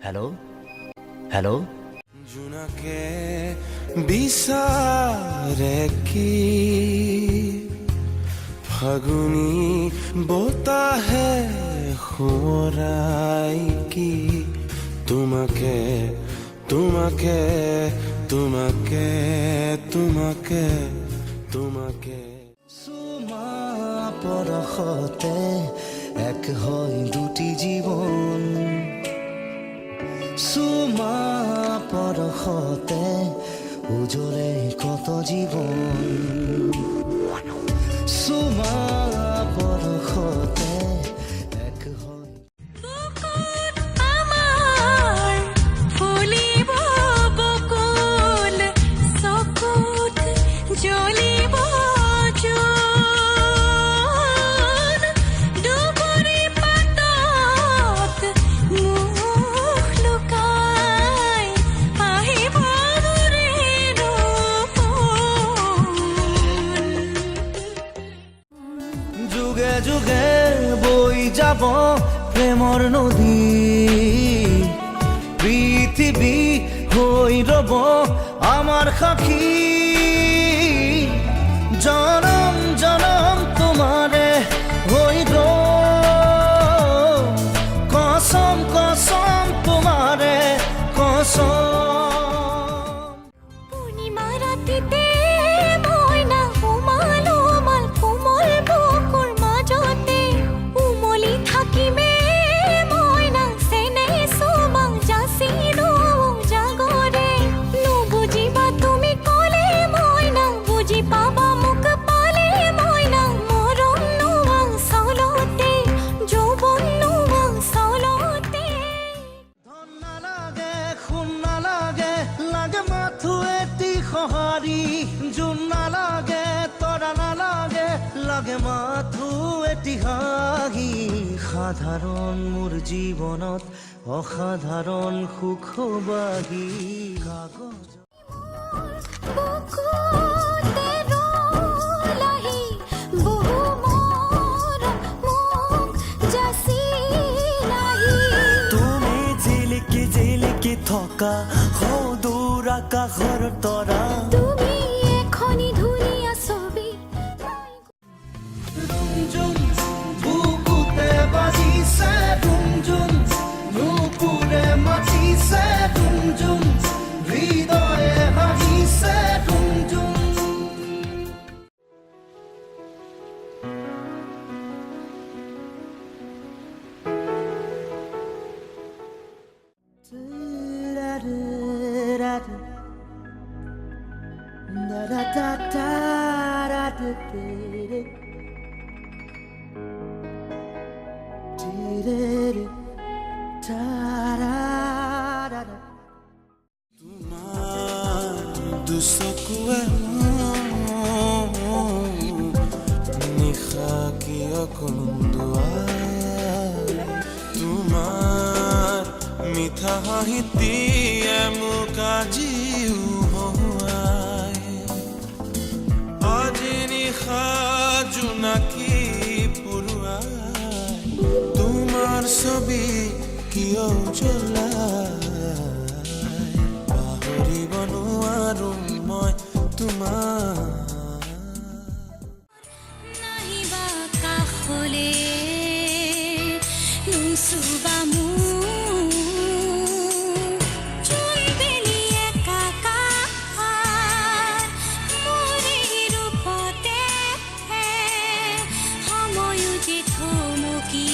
hello hello জুনাকে বিচারে কি ফাগুনি বতাহে সোঁৱৰাই কি তোমাকে তোমাকে তোমাকে তোমাকে তোমাকে সুমা পৰশতে এক হয় দুটি জীৱন সুমা পৰশতে উজ্বলে কত জীৱন সুমা পৰশতে এক হয় যুগে যুগে বই যাব প্ৰেমৰ নদী পৃথিৱী হৈ ৰব আমাৰ সাক্ষী জনম জনম তোমাৰে হৈ কসম কসম তোমাৰে কসম জোন নালাগে তৰা নালাগে লাগে মাথো এটি হাঁহি সাধাৰণ মোৰ জীৱনত অসাধাৰণ সুখবাহী কাগজ তুমি জিলিকি জিলিকি থকা সদূৰ আকাশৰ তৰা ৰুমঝুম বুকুতে বাজিছে ৰুমঝুম নুপুৰে মাতিছে ৰুমঝুম হৃদয়ে হাঁহিছে ৰুমঝুম তোমাৰ দুচকুৱে নিশা কিয় কন্দুৱাই তোমাৰ মিঠা হাঁহিটিয়ে মোক আজিও হহুৱাই আজি নিশা জোনাকী পৰুৱাই তোমাৰ ছবি কিয় জ্বলাই পাহৰিব নোৱাৰো মই তোমাৰ থমকি